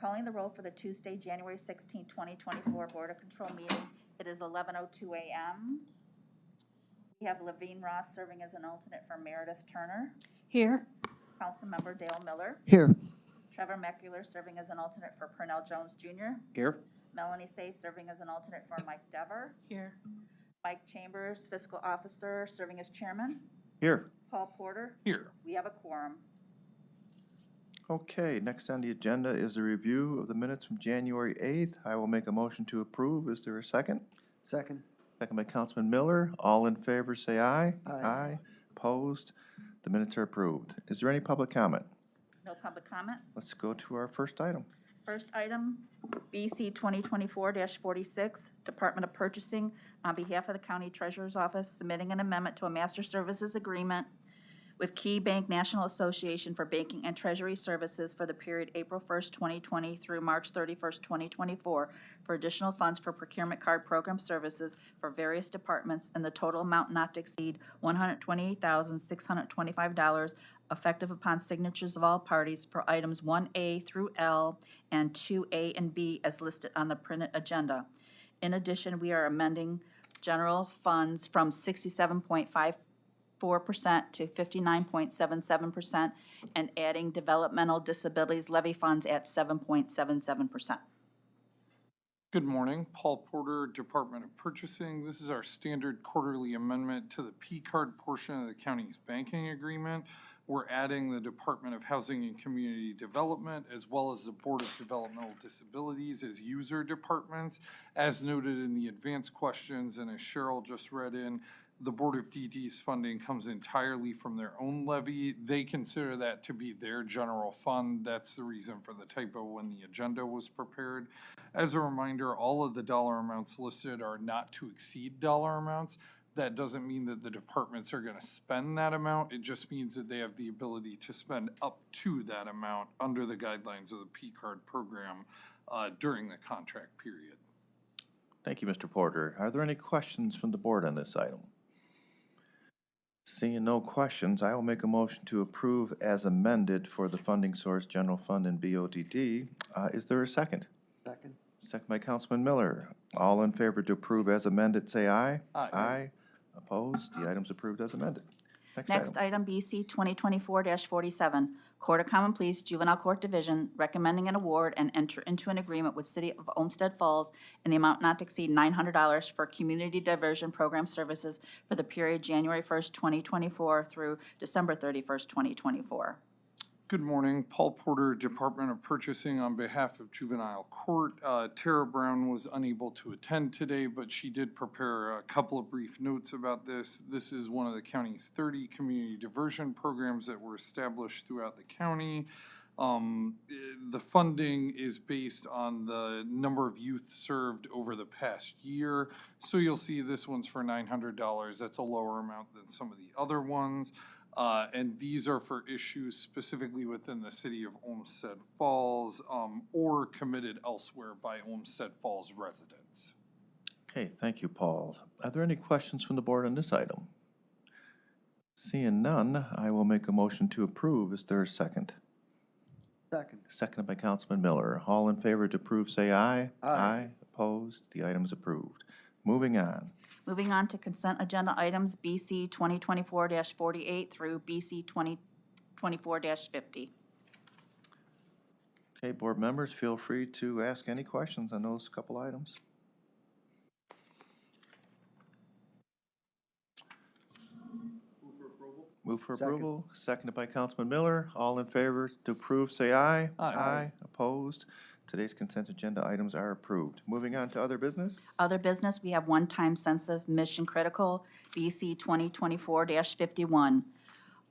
Calling the roll for the Tuesday, January 16, 2024 Board of Control meeting. It is 11:02 a.m. We have Levine Ross serving as an alternate for Meredith Turner. Here. Councilmember Dale Miller. Here. Trevor Meckler serving as an alternate for Purnell Jones Jr. Here. Melanie Say serving as an alternate for Mike Dever. Here. Mike Chambers, fiscal officer, serving as chairman. Here. Paul Porter. Here. We have a quorum. Okay, next on the agenda is a review of the minutes from January 8th. I will make a motion to approve. Is there a second? Second. Second by Councilman Miller. All in favor, say aye. Aye. Opposed? The minutes are approved. Is there any public comment? No public comment. Let's go to our first item. First item, BC 2024-46, Department of Purchasing, on behalf of the County Treasurer's Office, submitting an amendment to a master services agreement with Key Bank National Association for Banking and Treasury Services for the period April 1st, 2020 through March 31st, 2024, for additional funds for procurement card program services for various departments in the total amount not to exceed $128,625, effective upon signatures of all parties for items 1A through L and 2A and B as listed on the printed agenda. In addition, we are amending general funds from 67.54% to 59.77% and adding developmental disabilities levy funds at 7.77%. Good morning, Paul Porter, Department of Purchasing. This is our standard quarterly amendment to the P-card portion of the county's banking agreement. We're adding the Department of Housing and Community Development as well as the Board of Developmental Disabilities as user departments. As noted in the advanced questions and as Cheryl just read in, the Board of DD's funding comes entirely from their own levy. They consider that to be their general fund. That's the reason for the typo when the agenda was prepared. As a reminder, all of the dollar amounts listed are not to exceed dollar amounts. That doesn't mean that the departments are going to spend that amount. It just means that they have the ability to spend up to that amount under the guidelines of the P-card program during the contract period. Thank you, Mr. Porter. Are there any questions from the board on this item? Seeing no questions, I will make a motion to approve as amended for the funding source, general fund and BODD. Is there a second? Second. Second by Councilman Miller. All in favor to approve as amended, say aye. Aye. Aye. Opposed? The item's approved as amended. Next item, BC 2024-47, Court of Common Pleas Juvenile Court Division, recommending an award and enter into an agreement with City of Olmsted Falls in the amount not to exceed $900 for community diversion program services for the period January 1st, 2024 through December 31st, 2024. Good morning, Paul Porter, Department of Purchasing on behalf of Juvenile Court. Tara Brown was unable to attend today, but she did prepare a couple of brief notes about this. This is one of the county's 30 community diversion programs that were established throughout the county. The funding is based on the number of youth served over the past year. So you'll see this one's for $900. That's a lower amount than some of the other ones. And these are for issues specifically within the city of Olmsted Falls or committed elsewhere by Olmsted Falls residents. Okay, thank you, Paul. Are there any questions from the board on this item? Seeing none, I will make a motion to approve. Is there a second? Second. Seconded by Councilman Miller. All in favor to approve, say aye. Aye. Opposed? The item is approved. Moving on. Moving on to consent agenda items, BC 2024-48 through BC 2024-50. Okay, board members, feel free to ask any questions on those couple items. Move for Second. approval, seconded by Councilman Miller. All in favor to approve, say aye. Aye. Opposed? Today's consent agenda items are approved. Moving on to other business. Other business, we have one-time sensitive mission critical, BC 2024-51.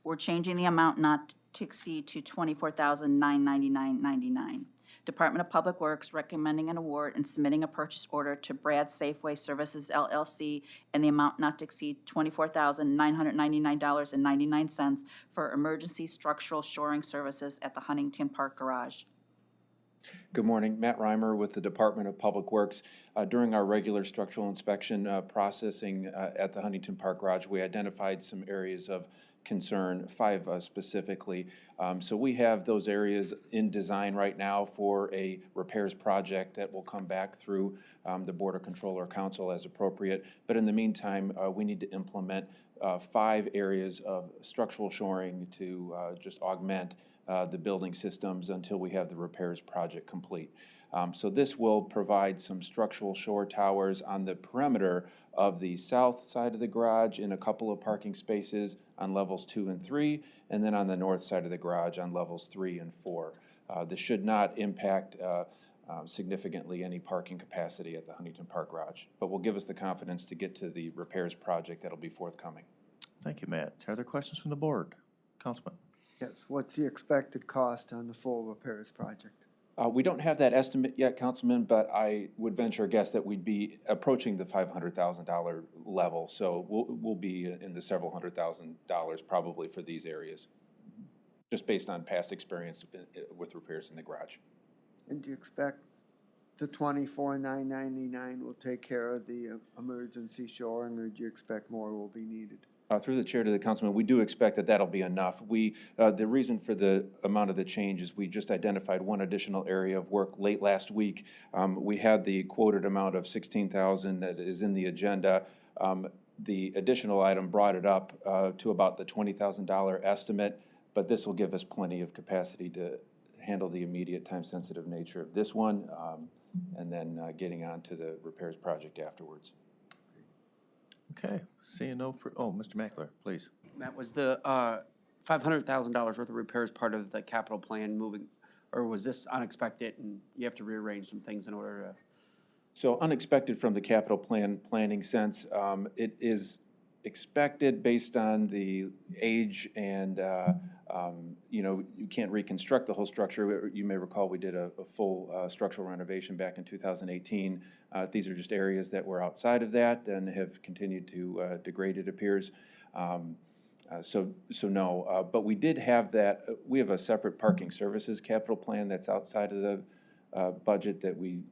We're changing the amount not to exceed to $24,999.99. Department of Public Works recommending an award and submitting a purchase order to Brad Safeway Services LLC in the amount not to exceed $24,999.99 for emergency structural shoring services at the Huntington Park Garage. Good morning, Matt Reimer with the Department of Public Works. During our regular structural inspection processing at the Huntington Park Garage, we identified some areas of concern, 5 specifically. So we have those areas in design right now for a repairs project that will come back through the Board of Controller Council as appropriate. But in the meantime, we need to implement 5 areas of structural shoring to just augment the building systems until we have the repairs project complete. So this will provide some structural shore towers on the perimeter of the south side of the garage in a couple of parking spaces on levels 2 and 3, and then on the north side of the garage on levels 3 and 4. This should not impact significantly any parking capacity at the Huntington Park Garage, but will give us the confidence to get to the repairs project that'll be forthcoming. Thank you, Matt. Are there questions from the board? Councilman? Yes, what's the expected cost on the full repairs project? We don't have that estimate yet, Councilman, but I would venture a guess that we'd be approaching the $500,000 level. So we'll be in the several $100,000 probably for these areas, just based on past experience with repairs in the garage. And do you expect the $24,999 will take care of the emergency shoring, or do you expect more will be needed? Through the chair to the councilman, we do expect that that'll be enough. The reason for the amount of the change is we just identified one additional area of work late last week. We had the quoted amount of $16,000 that is in the agenda. The additional item brought it up to about the $20,000 estimate, but this will give us plenty of capacity to handle the immediate time-sensitive nature of this one, and then getting on to the repairs project afterwards. Okay, seeing no, Mr. Mackler, please. Matt, was the $500,000 worth of repairs part of the capital plan moving, or was this unexpected and you have to rearrange some things in order to? So unexpected from the capital planning sense. It is expected based on the age and, you can't reconstruct the whole structure. You may recall we did a full structural renovation back in 2018. These are just areas that were outside of that and have continued to degrade, it appears. So no, but we did have that. We have a separate parking services capital plan that's outside of the budget that we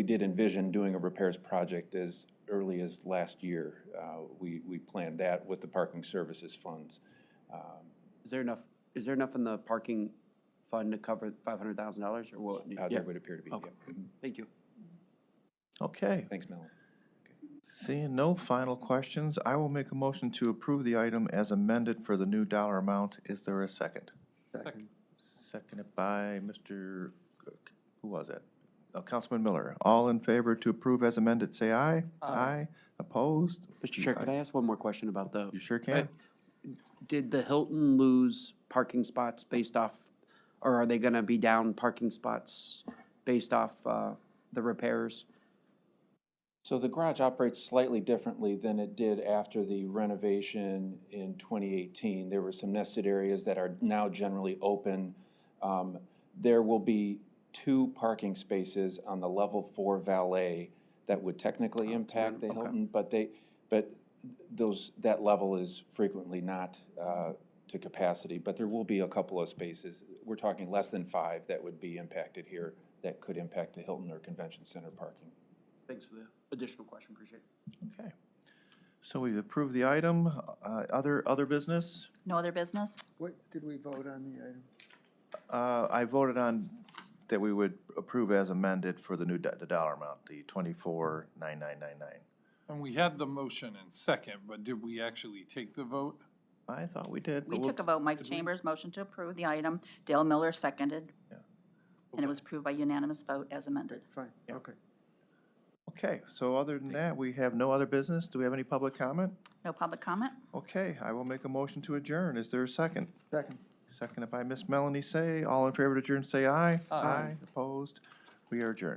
did envision doing a repairs project as early as last year. We planned that with the parking services funds. Is there enough in the parking fund to cover $500,000 or will it need? There would appear to be. Okay. Yeah. Thank you. Okay, Thanks, Melanie. seeing no final questions, I will make a motion to approve the item as amended for the new dollar amount. Is there a second? Second. Seconded by Mr., who was that? Councilman Miller. All in favor to approve as amended, say aye. Aye. Opposed? Mr. Chair, could I ask one more question about the? You sure can. Did the Hilton lose parking spots based off, or are they gonna be down parking spots based off the repairs? So the garage operates slightly differently than it did after the renovation in 2018. There were some nested areas that are now generally open. There will be 2 parking spaces on the level 4 valet that would technically impact the okay. Hilton, but that level is frequently not to capacity, but there will be a couple of spaces. We're talking less than 5 that would be impacted here that could impact the Hilton or Convention Center parking. Thanks for the additional question, appreciate it. Okay. So we've approved the item. Other business? No other business? What, did we vote on the item? I voted on that we would approve as amended for the new, the dollar amount, the $24,999. And we had the motion and second, but did we actually take the vote? I thought we did. We but we'll- took a vote. Mike Chambers motioned to approve the item. Dale Miller seconded. Yeah. And it was approved by unanimous vote as amended. Fine, Yeah. okay. Okay, so other than that, we have no other business. Do we have any public comment? No public comment? Okay, I will make a motion to adjourn. Is there a second? Second. Seconded by Miss Melanie Say. All in favor to adjourn, say aye. Aye. Opposed? We are adjourned.